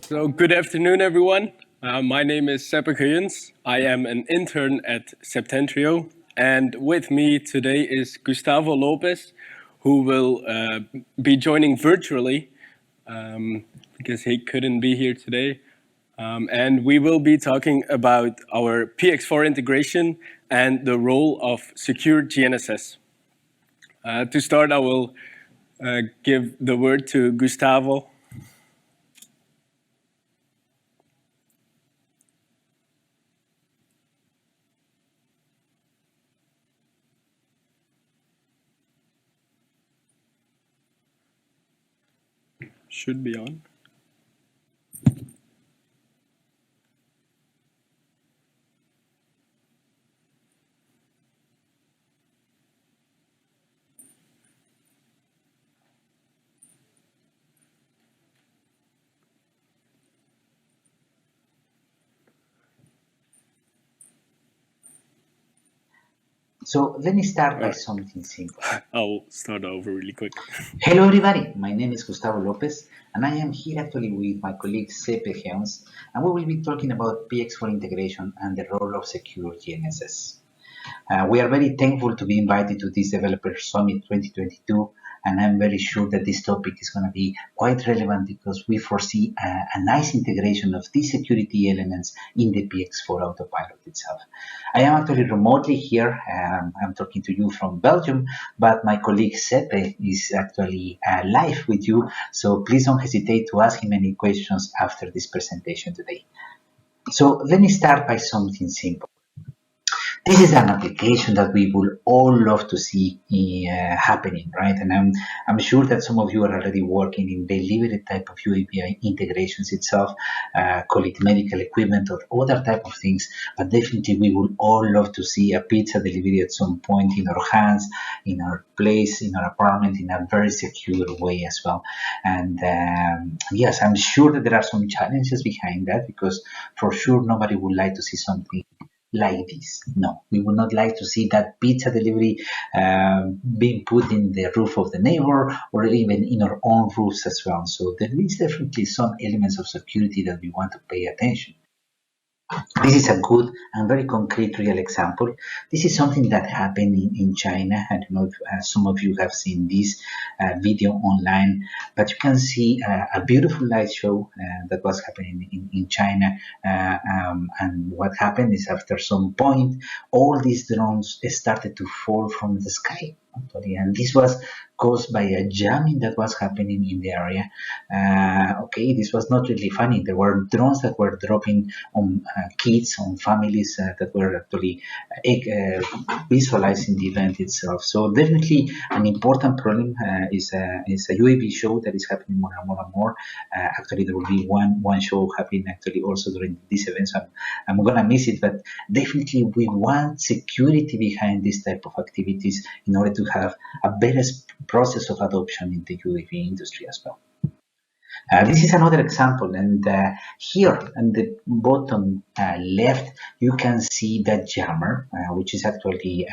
So, good afternoon, everyone. My name is Seppe Geuens. I am an intern at Septentrio, and with me today is Gustavo Lopez, who will be joining virtually because he couldn't be here today. And we will be talking about our PX4 integration and the role of secure GNSS. To start, I will give the word to Gustavo. Should be on. So let me start by something simple. I'll start over really quick. Hello everybody, my name is Gustavo Lopez and I am here actually with my colleague Seppe Geuens, and we will be talking about PX4 integration and the role of secure GNSS. We are very thankful to be invited to this Developer Summit 2022, and I'm very sure that this topic is going to be quite relevant because we foresee a nice integration of these security elements in the PX4 Autopilot itself. I am actually remotely here. I'm talking to you from Belgium, but my colleague Seppe is actually live with you, so please don't hesitate to ask him any questions after this presentation today. So let me start by something simple. This is an application that we would all love to see happening, right? And I'm sure that some of you are already working in delivery type of UAV integrations itself, call it medical equipment or other type of things, but definitely we would all love to see a pizza delivery at some point in our hands, in our place, in our apartment, in a very secure way as well. And yes, I'm sure that there are some challenges behind that because for sure nobody would like to see something like this. No, we would not like to see that pizza delivery being put in the roof of the neighbor or even in our own roofs as well. So there is definitely some elements of security that we want to pay attention. This is a good and very concrete real example. This is something that happened in China. I don't know if some of you have seen this video online, but you can see a beautiful light show that was happening in China. And what happened is after some point, all these drones started to fall from the sky. And this was caused by a jamming that was happening in the area. Okay, this was not really funny. There were drones that were dropping on kids, on families that were actually visualizing the event itself. So definitely an important problem is a UAV show that is happening more and more and more. Actually, there will be one show happening actually also during this event. So I'm gonna miss it, but definitely we want security behind this type of activities in order to have a better process of adoption in the UAV industry as well. This is another example, and here on the bottom left, you can see that jammer, which is actually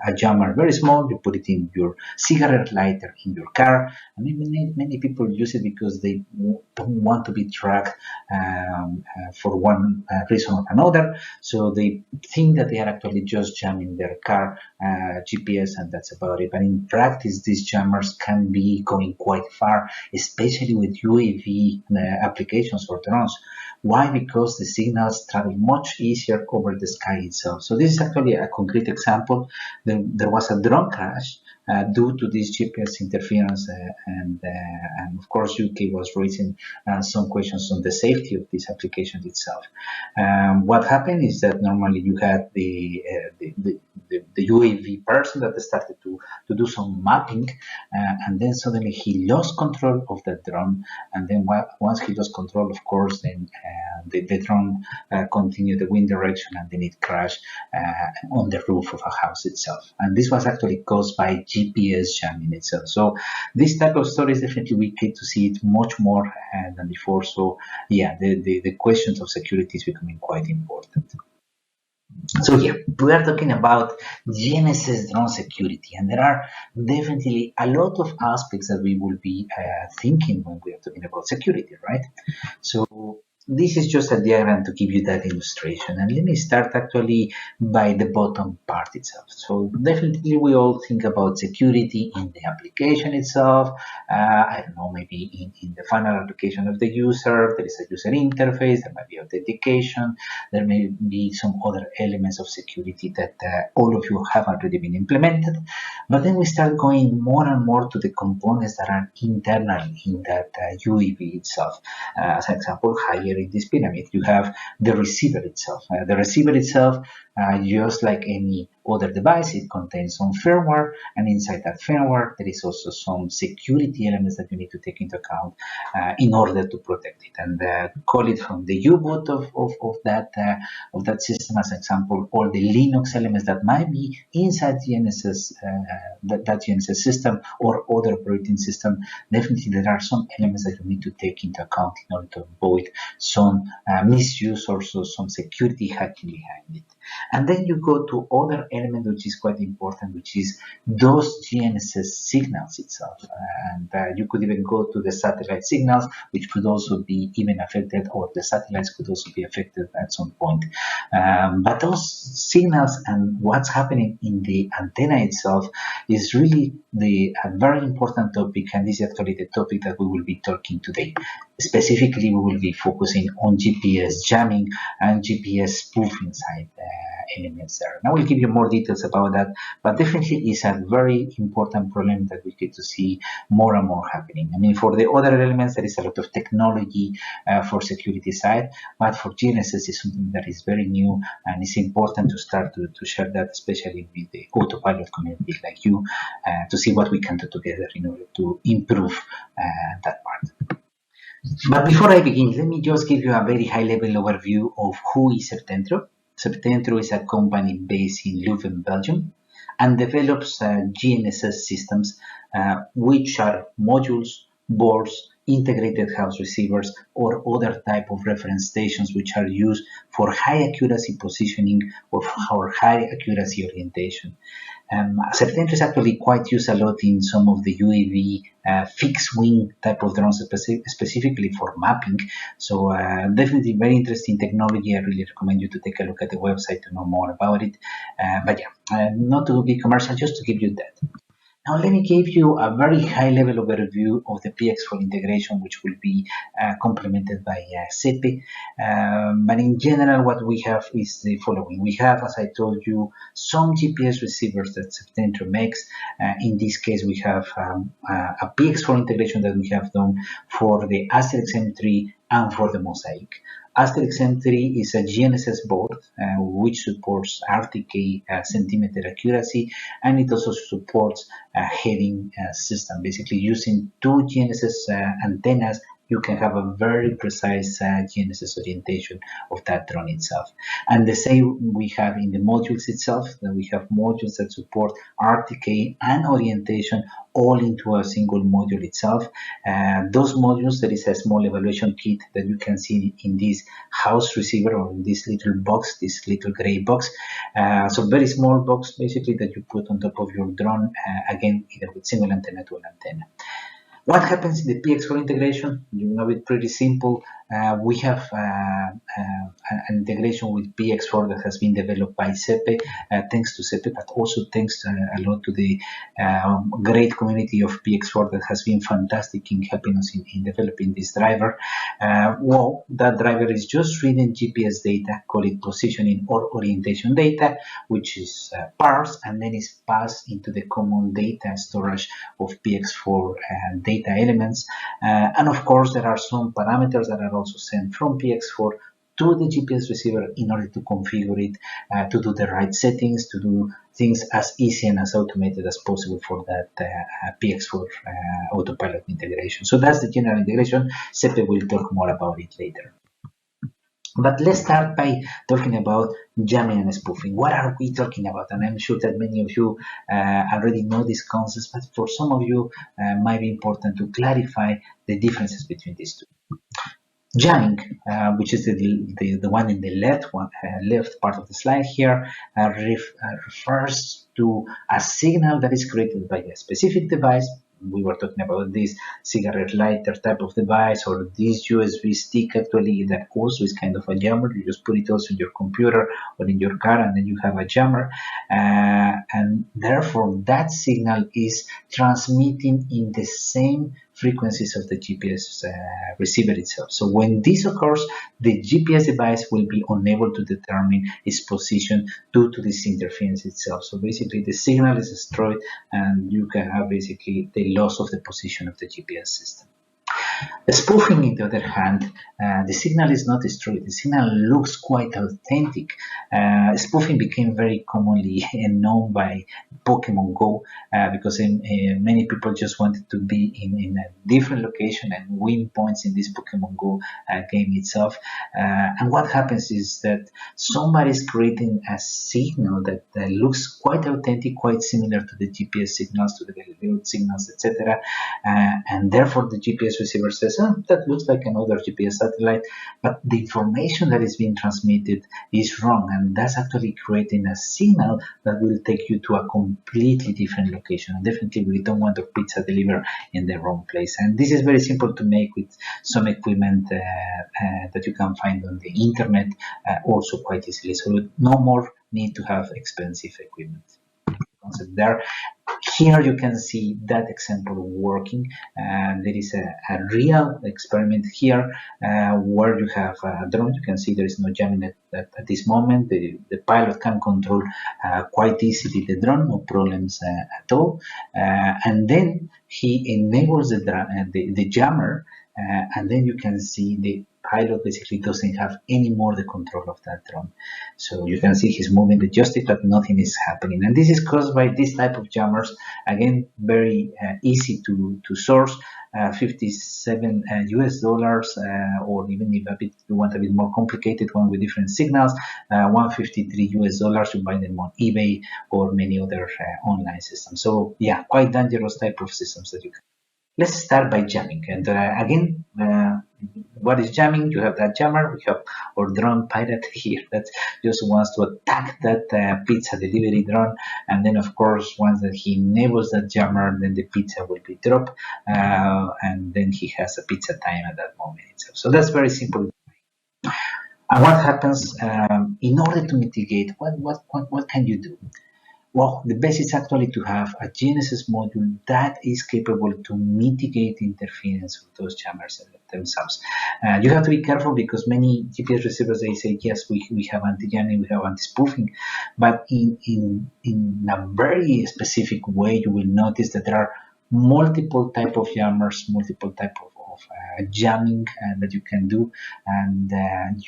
a jammer, very small. You put it in your cigarette lighter in your car, and many people use it because they don't want to be tracked for one reason or another. So they think that they are actually just jamming their car GPS, and that's about it. But in practice, these jammers can be going quite far, especially with UAV applications or drones. Why? Because the signals travel much easier over the sky itself. So this is actually a concrete example. There was a drone crash due to this GPS interference, and of course UK was raising some questions on the safety of this application itself. What happened is that normally you had the UAV person that started to do some mapping, and then suddenly he lost control of the drone, and then once he lost control, of course, then the drone continued the wind direction, and then it crashed on the roof of a house itself. And this was actually caused by GPS jamming itself. So this type of stories, definitely we get to see it much more than before. So yeah, the questions of security is becoming quite important. So here we are talking about GNSS drone security, and there are definitely a lot of aspects that we will be thinking when we are talking about security, right? So this is just a diagram to give you that illustration, and let me start actually by the bottom part itself. So definitely we all think about security in the application itself. I don't know, maybe in the final application of the user, there is a user interface, there might be authentication, there may be some other elements of security that all of you have already been implemented. But then we start going more and more to the components that are internal in that UAV itself. As an example, higher in this pyramid, you have the receiver itself. The receiver itself, just like any other device, it contains some firmware, and inside that firmware, there is also some security elements that you need to take into account in order to protect it. And call it from the U-boot of that system, as an example, all the Linux elements that might be inside GNSS, that GNSS system or other operating system. Definitely, there are some elements that you need to take into account in order to avoid some misuse or some security hacking behind it. And then you go to other element which is quite important, which is those GNSS signals itself. And you could even go to the satellite signals, which could also be even affected, or the satellites could also be affected at some point. But those signals and what's happening in the antenna itself is really a very important topic, and this is actually the topic that we will be talking today. Specifically, we will be focusing on GPS jamming and GPS spoofing side elements there. And I will give you more details about that, but definitely is a very important problem that we get to see more and more happening. I mean, for the other elements, there is a lot of technology for security side, but for GNSS is something that is very new, and it's important to start to share that, especially with the Autopilot community like you, to see what we can do together in order to improve that part. But before I begin, let me just give you a very high-level overview of who is Septentrio. Septentrio is a company based in Leuven, Belgium, and develops GNSS systems, which are modules, boards, integrated house receivers, or other type of reference stations which are used for high accuracy positioning or for high accuracy orientation. Septentrio is actually quite used a lot in some of the UAV fixed wing type of drones, specifically for mapping. So definitely very interesting technology. I really recommend you to take a look at the website to know more about it. But yeah, not to be commercial, just to give you that. Now let me give you a very high-level overview of the PX4 integration, which will be complemented by Seppe. But in general, what we have is the following. We have, as I told you, some GPS receivers that Septentrio makes. In this case, we have a PX4 integration that we have done for the Asterix M3 and for the Mosaic. Asterix M3 is a GNSS board which supports RTK centimeter accuracy, and it also supports a heading system. Basically, using two GNSS antennas, you can have a very precise GNSS orientation of that drone itself. And the same we have in the modules itself, that we have modules that support RTK and orientation all into a single module itself. Those modules, there is a small evaluation kit that you can see in this house receiver, or in this little box, this little gray box. So very small box basically that you put on top of your drone, again, either with single antenna to an antenna. What happens in the PX4 integration? You know it pretty simple. We have an integration with PX4 that has been developed by Seppe, thanks to Seppe, but also thanks a lot to the great community of PX4 that has been fantastic in helping us in developing this driver. Well, that driver is just reading GPS data, call it positioning or orientation data, which is parsed and then is passed into the common data storage of PX4 data elements. And of course, there are some parameters that are also sent from PX4 to the GPS receiver in order to configure it, to do the right settings, to do things as easy and as automated as possible for that PX4 Autopilot integration. So that's the general integration. Seppe will talk more about it later. But let's start by talking about jamming and spoofing. What are we talking about? And I'm sure that many of you already know these concepts, but for some of you, might be important to clarify the differences between these two. Jamming, which is the one in the left part of the slide here, refers to a signal that is created by a specific device. We were talking about this cigarette lighter type of device, or this USB stick actually that also is kind of a jammer. You just put it also in your computer or in your car, and then you have a jammer. And therefore, that signal is transmitting in the same frequencies of the GPS receiver itself. So when this occurs, the GPS device will be unable to determine its position due to this interference itself. So basically the signal is destroyed and you can have basically the loss of the position of the GPS system. Spoofing, on the other hand, the signal is not destroyed. The signal looks quite authentic. Spoofing became very commonly known by Pokemon Go because many people just wanted to be in a different location and win points in this Pokemon Go game itself. And what happens is that somebody is creating a signal that looks quite authentic, quite similar to the GPS signals, to the Galileo signals, etc. And therefore the GPS receiver says, oh, that looks like another GPS satellite, but the information that is being transmitted is wrong, and that's actually creating a signal that will take you to a completely different location. And definitely we don't want a pizza delivered in the wrong place. And this is very simple to make with some equipment that you can find on the internet also quite easily. So no more need to have expensive equipment. Concept there. Here you can see that example working. There is a real experiment here where you have a drone. You can see there is no jamming at this moment. The pilot can control quite easily the drone, no problems at all. And then he enables the jammer, and then you can see the pilot basically doesn't have any more the control of that drone. So you can see he's moving the joystick, but nothing is happening. And this is caused by this type of jammers. Again, very easy to source. 57 US dollars, or even if you want a bit more complicated one with different signals, 153 US dollars. You buy them on eBay or many other online systems. So yeah, quite dangerous type of systems that you can. Let's start by jamming. And again, what is jamming? You have that jammer. We have our drone pilot here that just wants to attack that pizza delivery drone. And then, of course, once that he enables that jammer, then the pizza will be dropped. And then he has a pizza time at that moment itself. So that's very simple. And what happens in order to mitigate? What can you do? Well, the best is actually to have a GNSS module that is capable to mitigate interference with those jammers themselves. You have to be careful because many GPS receivers, they say, yes, we have anti-jamming, we have anti-spoofing, but in a very specific way, you will notice that there are multiple type of jammers, multiple type of jamming that you can do, and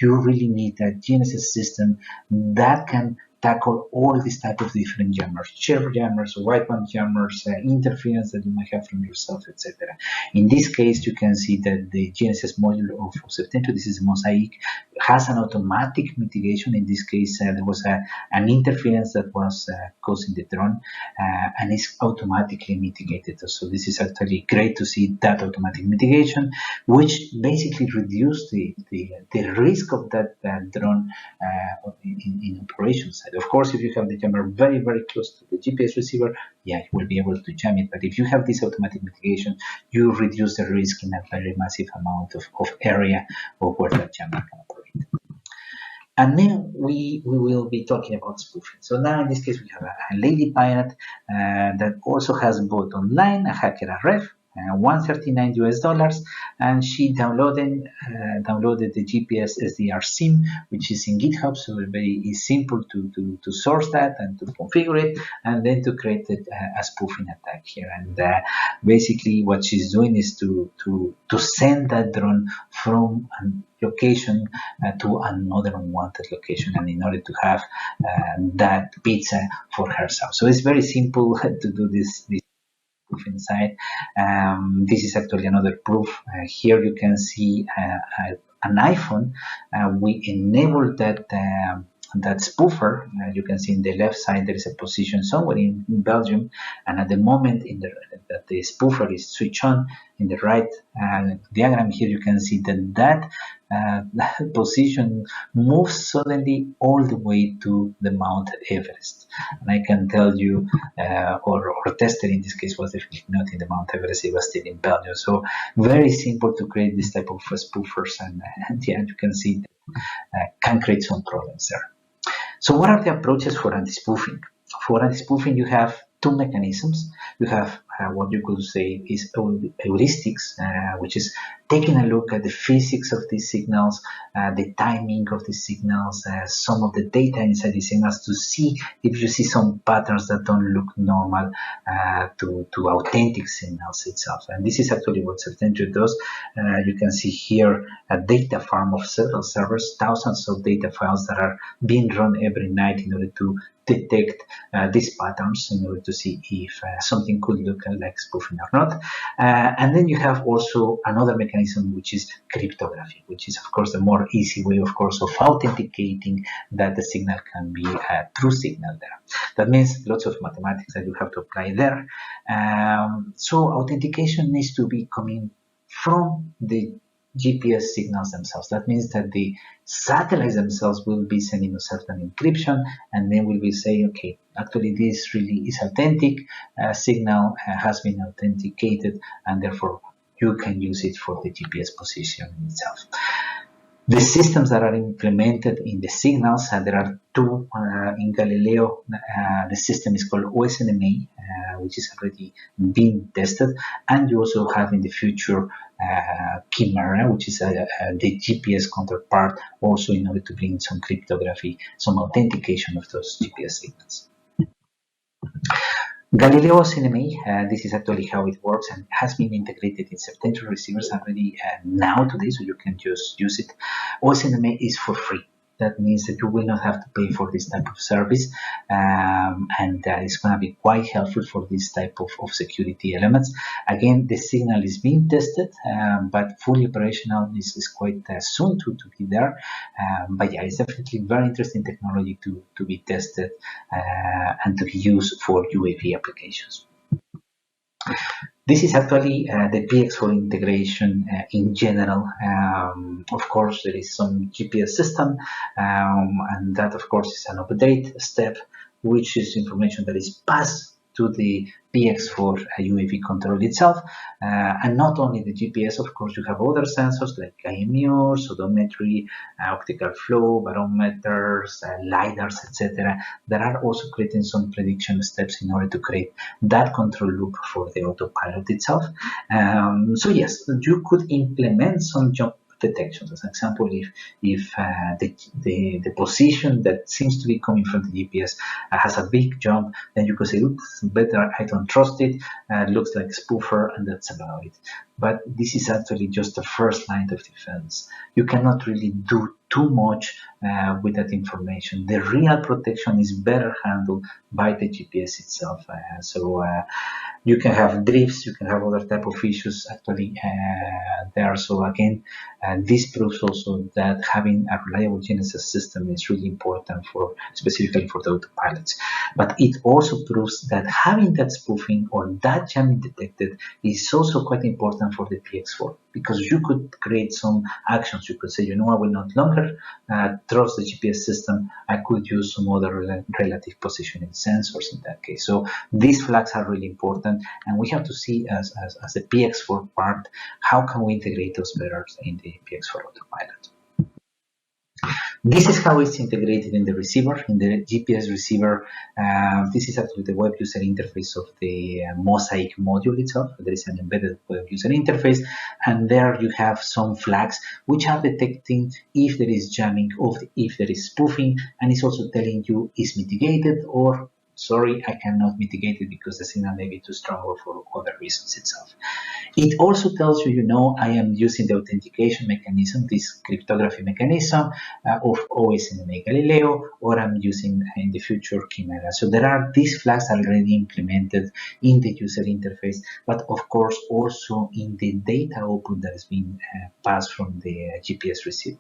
you really need a GNSS system that can tackle all these type of different jammers, share jammers, wideband jammers, interference that you might have from yourself, etc. In this case, you can see that the GNSS module of Septentrio, this is Mosaic, has an automatic mitigation. In this case, there was an interference that was causing the drone, and it's automatically mitigated. So this is actually great to see that automatic mitigation, which basically reduced the risk of that drone in operation side. Of course, if you have the jammer very, very close to the GPS receiver, yeah, you will be able to jam it. But if you have this automatic mitigation, you reduce the risk in a very massive amount of area of where that jammer can operate. And then we will be talking about spoofing. So now in this case, we have a lady pilot that also has both online, a hacker, a ref, 139 US dollars, and she downloaded the GPS SDR SIM, which is in GitHub, so it's simple to source that and to configure it, and then to create a spoofing attack here. And basically, what she's doing is to send that drone from a location to another unwanted location, and in order to have that pizza for herself. So it's very simple to do this proof inside. This is actually another proof. Here you can see an iPhone. We enabled that spoofer. You can see in the left side there is a position somewhere in Belgium, and at the moment in the that the spoofer is switched on. In the right diagram here, you can see that position moves suddenly all the way to the Mount Everest. And I can tell you, or tested in this case was definitely not in the Mount Everest, it was still in Belgium. So very simple to create this type of spoofers, and yeah, you can see that can create some problems there. So what are the approaches for anti-spoofing? For anti-spoofing, you have two mechanisms. You have what you could say is heuristics, which is taking a look at the physics of these signals, the timing of these signals, some of the data inside these signals to see if you see some patterns that don't look normal to authentic signals itself. And this is actually what Septentrio does. You can see here a data farm of several servers, thousands of data files that are being run every night in order to detect these patterns in order to see if something could look like spoofing or not. And then you have also another mechanism, which is cryptography, which is of course the more easy way, of course, of authenticating that the signal can be a true signal there. That means lots of mathematics that you have to apply there. So authentication needs to be coming from the GPS signals themselves. That means that the satellites themselves will be sending a certain encryption, and then we will say, okay, actually this really is authentic, signal has been authenticated, and therefore you can use it for the GPS position itself. The systems that are implemented in the signals, there are two in Galileo. The system is called OSNMA, which is already being tested, and you also have in the future Chimera, which is the GPS counterpart, also in order to bring some cryptography, some authentication of those GPS signals. Galileo OSNMA, this is actually how it works and has been integrated in Septentrio receivers already now today, so you can just use it. OSNMA is for free. That means that you will not have to pay for this type of service, and it's going to be quite helpful for this type of security elements. Again, the signal is being tested, but fully operational is quite soon to be there. But yeah, it's definitely very interesting technology to be tested and to be used for UAV applications. This is actually the PX4 integration in general. Of course, there is some GPS system, and that, of course, is an update step, which is information that is passed to the PX4 UAV control itself. And not only the GPS, of course, you have other sensors like IMUs, odometry, optical flow, barometers, LiDARs, etc. that are also creating some prediction steps in order to create that control loop for the autopilot itself. So yes, you could implement some jump detections. As an example, if the position that seems to be coming from the GPS has a big jump, then you could say, oops, better, I don't trust it, looks like a spoofer, and that's about it. But this is actually just the first line of defense. You cannot really do too much with that information. The real protection is better handled by the GPS itself. You can have drifts, you can have other type of issues actually there. So again, this proves also that having a reliable GNSS system is really important for specifically for the autopilots. But it also proves that having that spoofing or that jamming detected is also quite important for the PX4, because you could create some actions. You could say, you know, I will not longer trust the GPS system. I could use some other relative positioning sensors in that case. So these flags are really important, and we have to see as the PX4 part, how can we integrate those better in the PX4 autopilot. This is how it's integrated in the receiver, in the GPS receiver. This is actually the web user interface of the Mosaic module itself. There is an embedded web user interface, and there you have some flags which are detecting if there is jamming or if there is spoofing, and it's also telling you is mitigated or sorry, I cannot mitigate it because the signal may be too strong or for other reasons itself. It also tells you, you know, I am using the authentication mechanism, this cryptography mechanism of OSNMA Galileo, or I'm using in the future Chimera. So there are these flags already implemented in the user interface, but of course also in the data output that is being passed from the GPS receiver.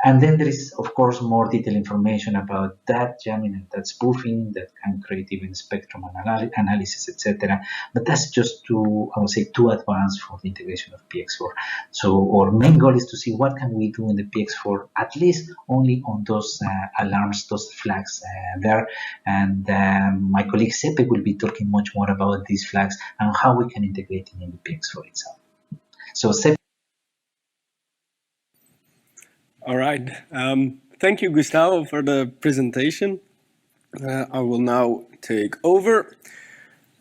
And then there is, of course, more detailed information about that jamming and that spoofing that can create even spectrum analysis, etc. But that's just too, I would say, too advanced for the integration of PX4. So our main goal is to see what can we do in the PX4, at least only on those alarms, those flags there. And my colleague Seppe will be talking much more about these flags and how we can integrate them in the PX4 itself. So Seppe. All right. Thank you, Gustavo, for the presentation. I will now take over,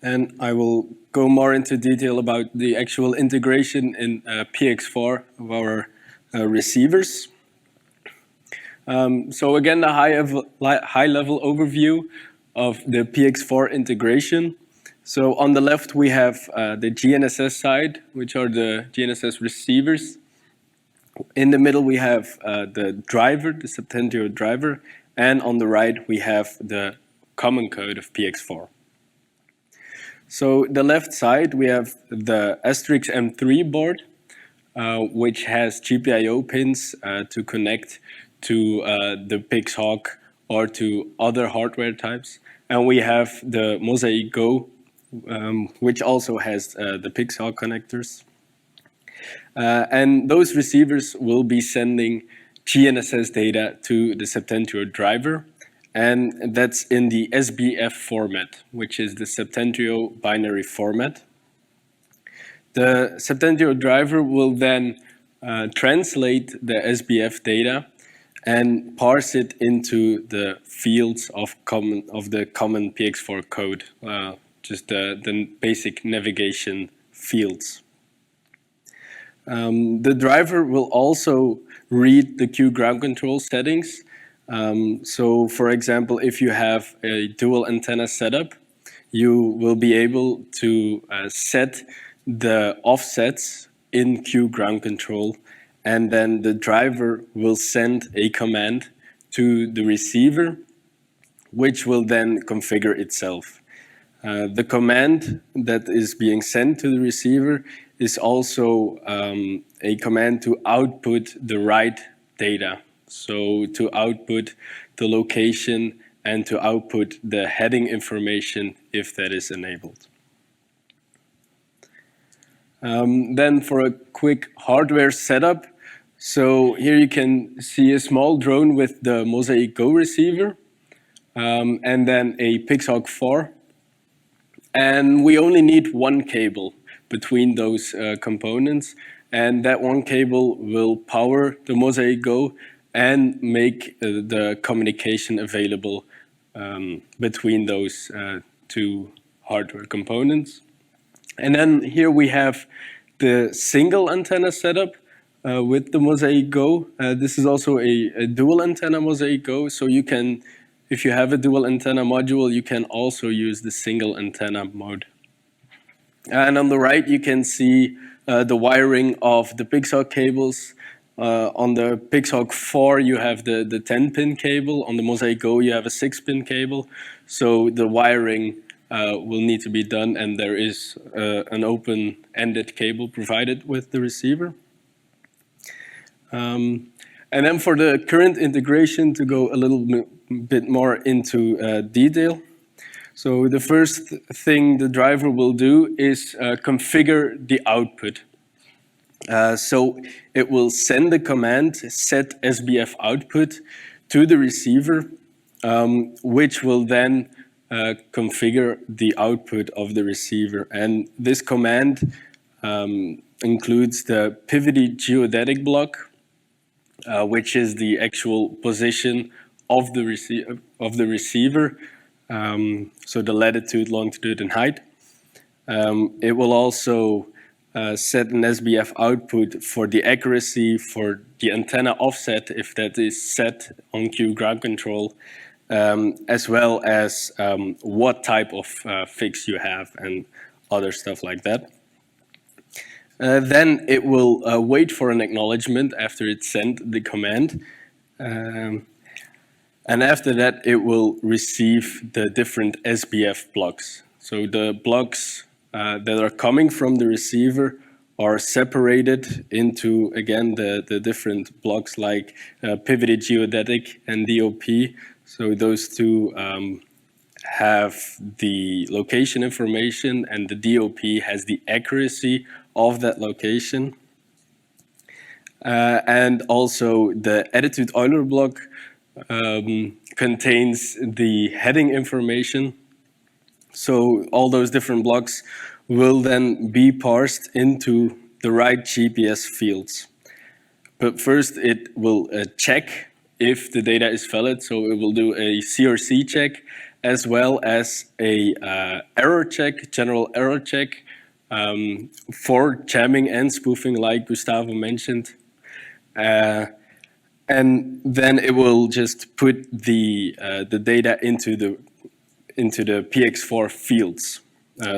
and I will go more into detail about the actual integration in PX4 of our receivers. So again, the high-level overview of the PX4 integration. So on the left, we have the GNSS side, which are the GNSS receivers. In the middle, we have the driver, the Septentrio driver, and on the right, we have the common code of PX4. So the left side, we have the Asterix M3 board, which has GPIO pins to connect to the PixHawk or to other hardware types. And we have the Mosaic Go, which also has the PixHawk connectors. And those receivers will be sending GNSS data to the Septentrio driver, and that's in the SBF format, which is the Septentrio binary format. The Septentrio driver will then translate the SBF data and parse it into the fields of the common PX4 code, just the basic navigation fields. The driver will also read the Q ground control settings. So for example, if you have a dual antenna setup, you will be able to set the offsets in Q ground control, and then the driver will send a command to the receiver, which will then configure itself. The command that is being sent to the receiver is also a command to output the right data. So to output the location and to output the heading information if that is enabled. Then for a quick hardware setup. So here you can see a small drone with the Mosaic Go receiver and then a PixHawk 4. And we only need one cable between those components, and that one cable will power the Mosaic Go and make the communication available between those two hardware components. And then here we have the single antenna setup with the Mosaic Go. This is also a dual antenna Mosaic Go, so you can, if you have a dual antenna module, you can also use the single antenna mode. And on the right, you can see the wiring of the PixHawk cables. On the PixHawk 4, you have the 10-pin cable. On the Mosaic Go, you have a 6-pin cable. So the wiring will need to be done, and there is an open-ended cable provided with the receiver. And then for the current integration, to go a little bit more into detail. So the first thing the driver will do is configure the output. So it will send the command set SBF output to the receiver, which will then configure the output of the receiver. And this command includes the pivoted geodetic block, which is the actual position of the receiver. So the latitude, longitude, and height. It will also set an SBF output for the accuracy for the antenna offset, if that is set on Q ground control, as well as what type of fix you have and other stuff like that. Then it will wait for an acknowledgement after it sent the command. And after that, it will receive the different SBF blocks. So the blocks that are coming from the receiver are separated into, again, the different blocks like pivoted geodetic and DOP. So those two have the location information, and the DOP has the accuracy of that location. And also the attitude Euler block contains the heading information. So all those different blocks will then be parsed into the right GPS fields. But first it will check if the data is valid. So it will do a CRC check as well as a error check, general error check for jamming and spoofing, like Gustavo mentioned. And then it will just put the data into the PX4 fields.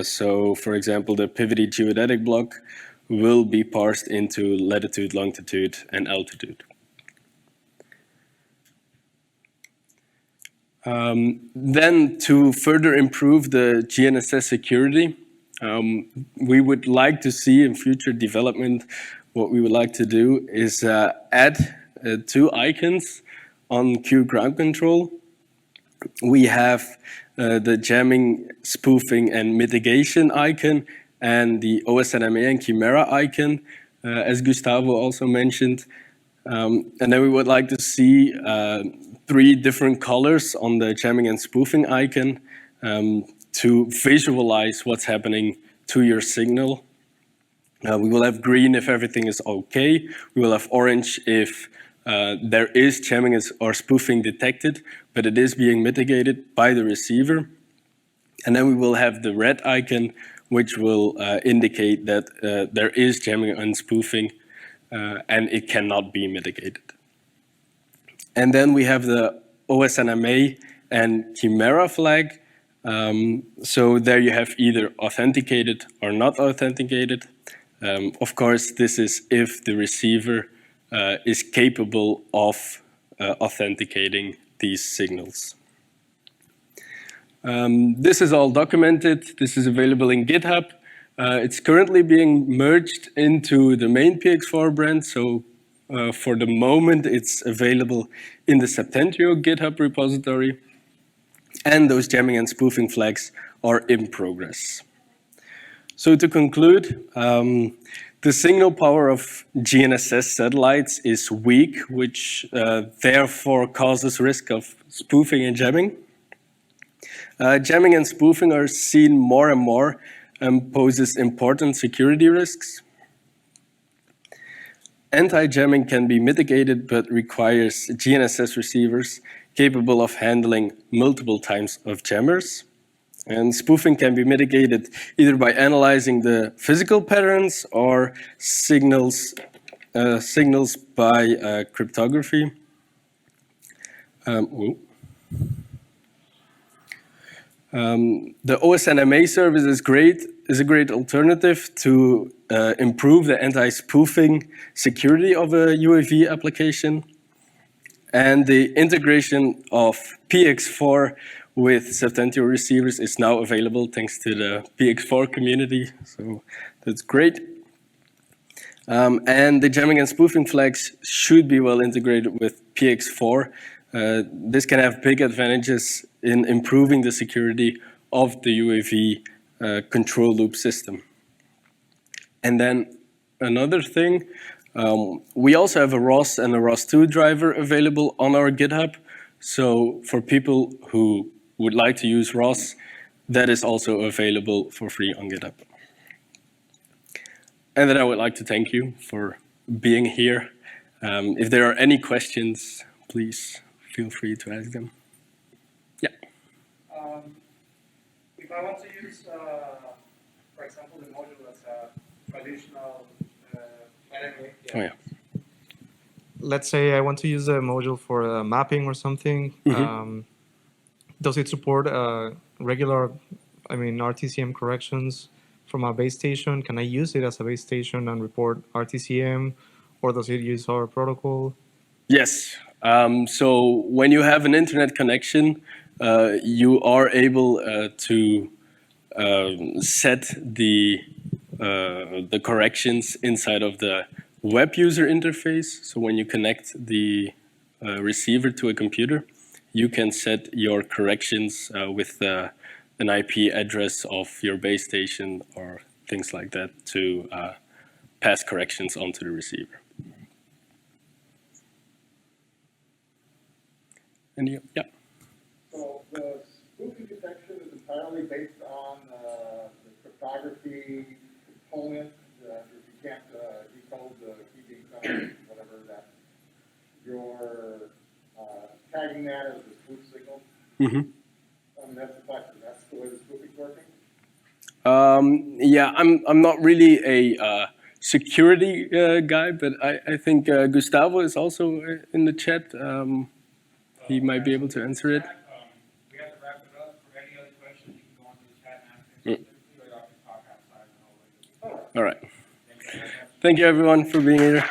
So, for example, the pivoted geodetic block will be parsed into latitude, longitude, and altitude. Then, to further improve the GNSS security, we would like to see in future development, what we would like to do is add two icons on Q ground control. We have the jamming, spoofing, and mitigation icon, and the OSNMA and Chimera icon, as Gustavo also mentioned. And then we would like to see 3 different colors on the jamming and spoofing icon to visualize what's happening to your signal. We will have green if everything is okay. We will have orange if there is jamming or spoofing detected, but it is being mitigated by the receiver. And then we will have the red icon, which will indicate that there is jamming and spoofing, and it cannot be mitigated. And then we have the OSNMA and Chimera flag. So there you have either authenticated or not authenticated. Of course, this is if the receiver is capable of authenticating these signals. This is all documented. This is available in GitHub. It's currently being merged into the main PX4 brand. So for the moment, it's available in the Septentrio GitHub repository. And those jamming and spoofing flags are in progress. So to conclude, the signal power of GNSS satellites is weak, which therefore causes risk of spoofing and jamming. Jamming and spoofing are seen more and more and poses important security risks. Anti-jamming can be mitigated, but requires GNSS receivers capable of handling multiple types of jammers. And spoofing can be mitigated either by analyzing the physical patterns or signals by cryptography. The OSNMA service is a great alternative to improve the anti-spoofing security of a UAV application. And the integration of PX4 with Septentrio receivers is now available thanks to the PX4 community, so that's great. And the jamming and spoofing flags should be well integrated with PX4. This can have big advantages in improving the security of the UAV control loop system. And then another thing, we also have a ROS and a ROS2 driver available on our GitHub. So for people who would like to use ROS, that is also available for free on GitHub. And then I would like to thank you for being here. If there are any questions, please feel free to ask them. Yeah. If I want to use, for example, the module as a traditional enemy, Oh, yeah. Let's say I want to use a module for mapping or something. Mm-hmm. Does it support regular, RTCM corrections from a base station? Can I use it as a base station and report RTCM, or does it use our protocol? Yes. So when you have an internet connection, you are able to set the the corrections inside of the web user interface. So when you connect the receiver to a computer, you can set your corrections with an IP address of your base station or things like that to pass corrections onto the receiver. And yeah. So the spoofing detection is entirely based on the cryptography component. If you can't decode the key being sent, whatever that, you're tagging that as the spoof signal. Mm-hmm. I mean, that's the question. That's the way the spoofing's working. Yeah, I'm not really a security guy, but I think Gustavo is also in the chat. He might be able to answer it. We have to wrap it up. For any other questions, you can go into the chat and ask them. Or y'all can talk outside and all that. All right. Thank you, everyone, for being here.